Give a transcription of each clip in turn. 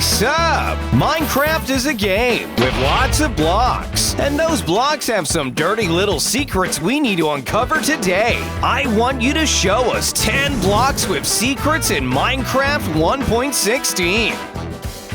sub! Minecraft is a game with lots of blocks, and those blocks have some dirty little secrets we need to uncover today. I want you to show us 10 blocks with secrets in Minecraft 1.16.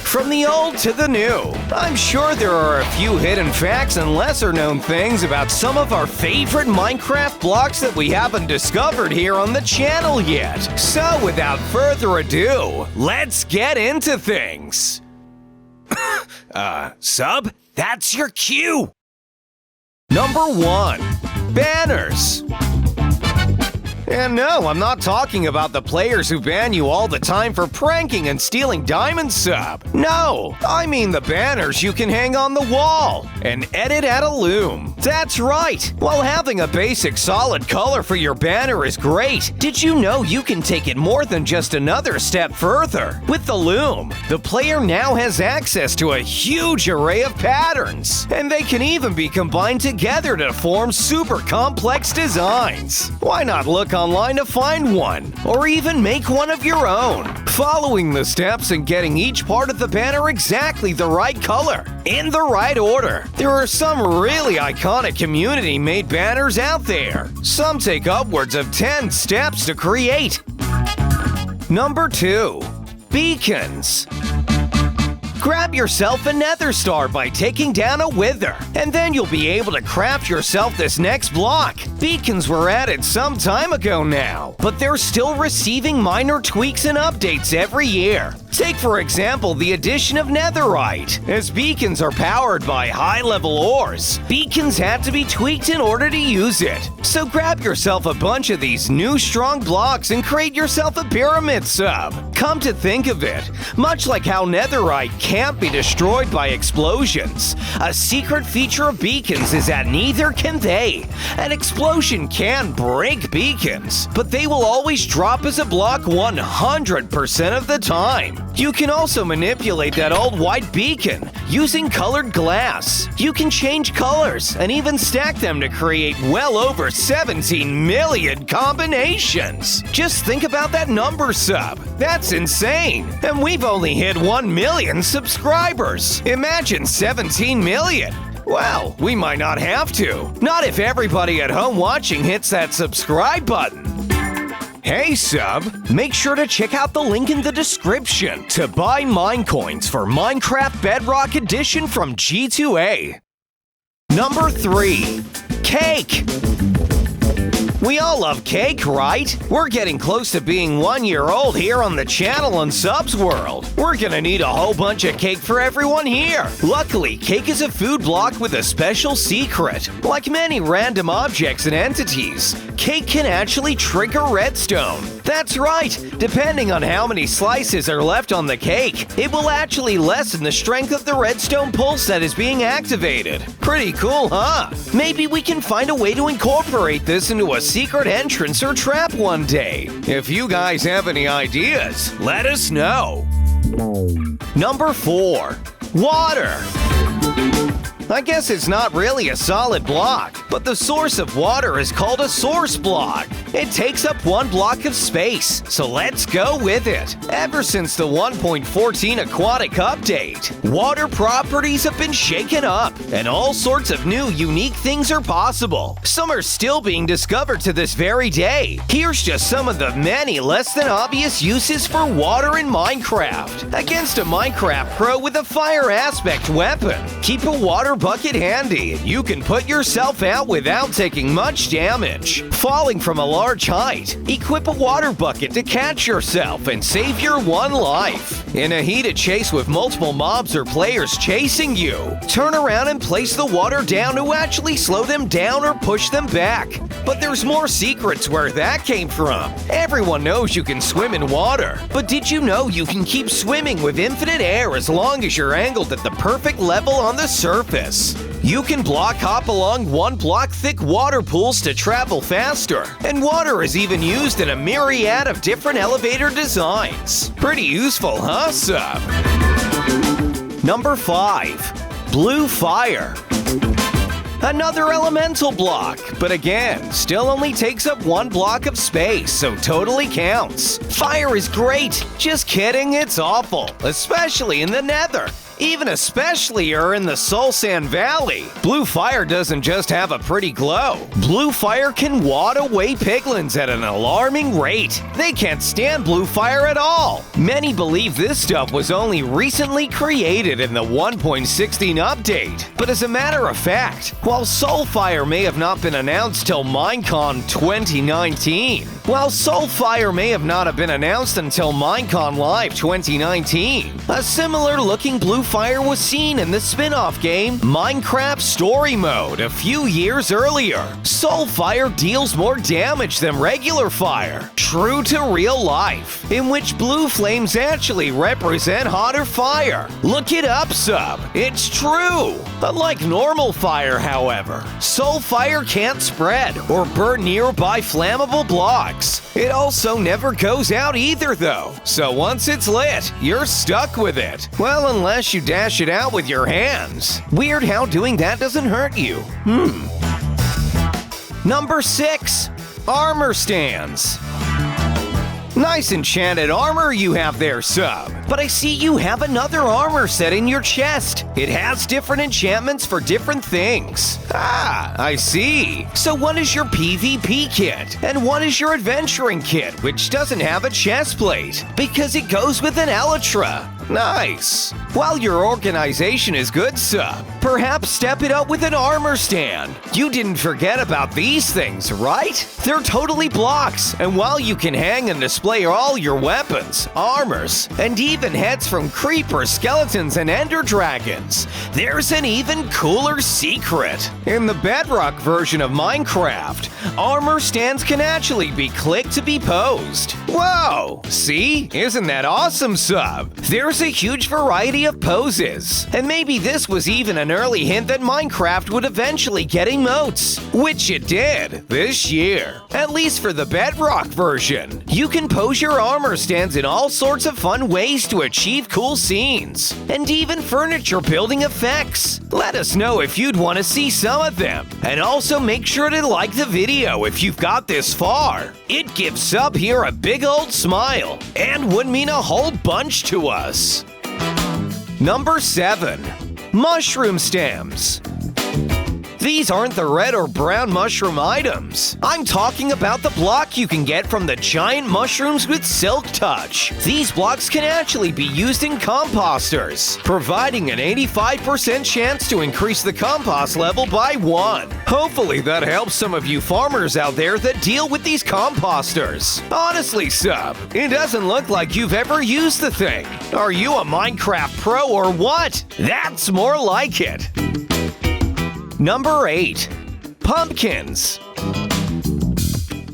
From the old to the new, I'm sure there are a few hidden facts and lesser-known things about some of our favorite Minecraft blocks that we haven't discovered here on the channel yet. So without further ado, let's get into things. Sub, that's your cue. Number 1, banners. And no, I'm not talking about the players who ban you all the time for pranking and stealing diamonds, sub. No, I mean the banners you can hang on the wall and edit at a loom. That's right. While having a basic solid color for your banner is great, did you know you can take it more than just another step further? With the loom, the player now has access to a huge array of patterns, and they can even be combined together to form super complex designs. Why not look online to find one, or even make one of your own? Following the steps and getting each part of the banner exactly the right color, in the right order. There are some really iconic community-made banners out there. Some take upwards of 10 steps to create. Number 2, beacons. Grab yourself a nether star by taking down a wither, and then you'll be able to craft yourself this next block. Beacons were added some time ago now, but they're still receiving minor tweaks and updates every year. Take, for example, the addition of netherite. As beacons are powered by high-level ores, beacons had to be tweaked in order to use it. So grab yourself a bunch of these new strong blocks and create yourself a pyramid sub. Come to think of it, much like how netherite can't be destroyed by explosions, a secret feature of beacons is that neither can they. An explosion can break beacons, but they will always drop as a block 100% of the time. You can also manipulate that old white beacon using colored glass. You can change colors and even stack them to create well over 17 million combinations. Just think about that number, sub. That's insane. And we've only hit 1 million subscribers. Imagine 17 million. Well, we might not have to. Not if everybody at home watching hits that subscribe button. Hey sub, make sure to check out the link in the description to buy Minecoins for Minecraft Bedrock Edition from G2A. Number 3, cake. We all love cake, right? We're getting close to being 1 year old here on the channel and Subs World. We're gonna need a whole bunch of cake for everyone here. Luckily, cake is a food block with a special secret. Like many random objects and entities, cake can actually trigger redstone. That's right, depending on how many slices are left on the cake, it will actually lessen the strength of the redstone pulse that is being activated. Pretty cool, huh? Maybe we can find a way to incorporate this into a secret entrance or trap one day. If you guys have any ideas, let us know. Number 4, water. I guess it's not really a solid block, but the source of water is called a source block. It takes up 1 block of space, so let's go with it. Ever since the 1.14 aquatic update, water properties have been shaken up, and all sorts of new unique things are possible. Some are still being discovered to this very day. Here's just some of the many less than obvious uses for water in Minecraft. Against a Minecraft pro with a fire aspect weapon, keep a water bucket handy, and you can put yourself out without taking much damage. Falling from a large height, equip a water bucket to catch yourself and save your 1 life. In a heated chase with multiple mobs or players chasing you, turn around and place the water down to actually slow them down or push them back. But there's more secrets where that came from. Everyone knows you can swim in water, but did you know you can keep swimming with infinite air as long as you're angled at the perfect level on the surface? You can block hop along 1 block thick water pools to travel faster, and water is even used in a myriad of different elevator designs. Pretty useful, huh, sub? Number 5, blue fire. Another elemental block, but again, still only takes up 1 block of space, so totally counts. Fire is great. Just kidding, it's awful, especially in the Nether. Even especially in the Soul Sand Valley. Blue fire doesn't just have a pretty glow. Blue fire can wad away piglins at an alarming rate. They can't stand blue fire at all. Many believe this stuff was only recently created in the 1.16 update. But as a matter of fact, while Soul Fire may have not been announced till Minecon 2019, while Soul Fire may have not have been announced until Minecon Live 2019, a similar looking blue fire was seen in the spin-off game Minecraft Story Mode a few years earlier. Soul Fire deals more damage than regular fire, true to real life, in which blue flames actually represent hotter fire. Look it up, sub. It's true. Unlike normal fire, however, Soul Fire can't spread or burn nearby flammable blocks. It also never goes out either, though, so once it's lit, you're stuck with it. Well, unless you dash it out with your hands. Weird how doing that doesn't hurt you. Number 6. Armor stands. Nice enchanted armor you have there, sub. But I see you have another armor set in your chest. It has different enchantments for different things. Ah, I see. So one is your PvP kit, and one is your adventuring kit, which doesn't have a chest plate, because it goes with an elytra. Nice. While your organization is good, sub, perhaps step it up with an armor stand. You didn't forget about these things, right? They're totally blocks, and while you can hang and display all your weapons, armors, and even heads from creepers, skeletons, and ender dragons, there's an even cooler secret. In the Bedrock version of Minecraft, armor stands can actually be clicked to be posed. Whoa! See? Isn't that awesome, sub? There's a huge variety of poses, and maybe this was even an early hint that Minecraft would eventually get emotes, which it did this year. At least for the Bedrock version, you can pose your armor stands in all sorts of fun ways to achieve cool scenes, and even furniture building effects. Let us know if you'd want to see some of them, and also make sure to like the video if you've got this far. It gives sub here a big old smile, and would mean a whole bunch to us. Number 7. Mushroom stems. These aren't the red or brown mushroom items. I'm talking about the block you can get from the giant mushrooms with Silk Touch. These blocks can actually be used in composters, providing an 85% chance to increase the compost level by 1. Hopefully that helps some of you farmers out there that deal with these composters. Honestly, sub, it doesn't look like you've ever used the thing. Are you a Minecraft pro or what? That's more like it. Number 8. Pumpkins.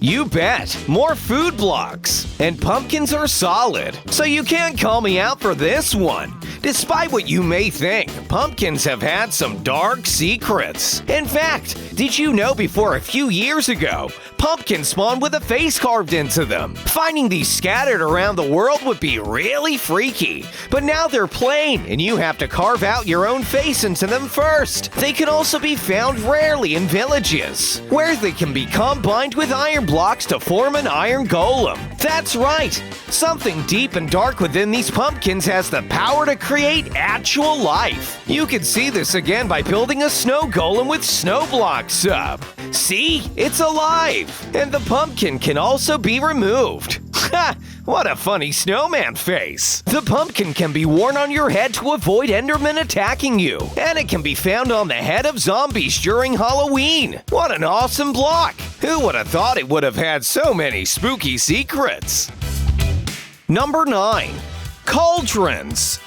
You bet, more food blocks. And pumpkins are solid, so you can't call me out for this one. Despite what you may think, pumpkins have had some dark secrets. In fact, did you know before a few years ago, pumpkins spawned with a face carved into them? Finding these scattered around the world would be really freaky. But now they're plain, and you have to carve out your own face into them first. They can also be found rarely in villages, where they can be combined with iron blocks to form an iron golem. That's right! Something deep and dark within these pumpkins has the power to create actual life. You can see this again by building a snow golem with snow blocks, sub. See? It's alive! And the pumpkin can also be removed. Ha! What a funny snowman face! The pumpkin can be worn on your head to avoid Endermen attacking you, and it can be found on the head of zombies during Halloween. What an awesome block! Who would have thought it would have had so many spooky secrets? Number 9. Cauldrons.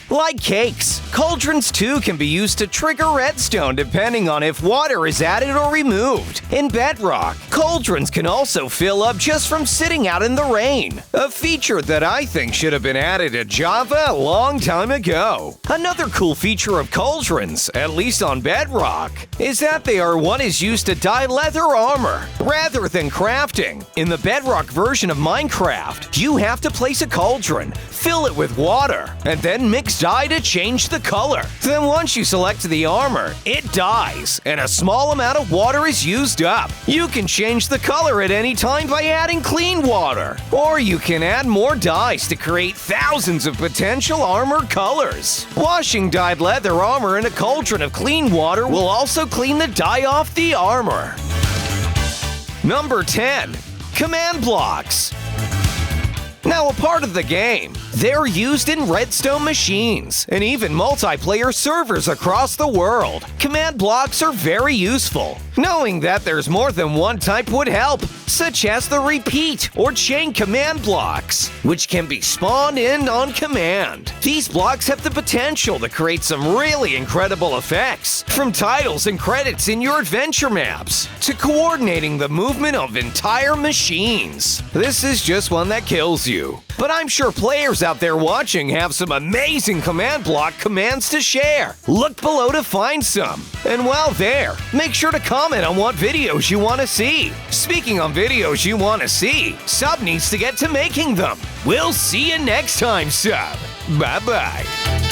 Like cakes, cauldrons too can be used to trigger redstone depending on if water is added or removed. In Bedrock, cauldrons can also fill up just from sitting out in the rain, a feature that I think should have been added to Java a long time ago. Another cool feature of cauldrons, at least on Bedrock, is that one is used to dye leather armor rather than crafting. In the Bedrock version of Minecraft, you have to place a cauldron, fill it with water, and then mix dye to change the color. Then once you select the armor, it dyes, and a small amount of water is used up. You can change the color at any time by adding clean water. Or you can add more dyes to create thousands of potential armor colors. Washing dyed leather armor in a cauldron of clean water will also clean the dye off the armor. Number 10. Command blocks. Now a part of the game, they're used in Redstone machines and even multiplayer servers across the world. Command blocks are very useful. Knowing that there's more than one type would help, such as the repeat or chain command blocks, which can be spawned in on command. These blocks have the potential to create some really incredible effects, from titles and credits in your adventure maps, to coordinating the movement of entire machines. This is just one that kills you. But I'm sure players out there watching have some amazing command block commands to share. Look below to find some. And while there, make sure to comment on what videos you want to see. Speaking on videos you want to see, Sub needs to get to making them. We'll see you next time, Sub. Bye-bye.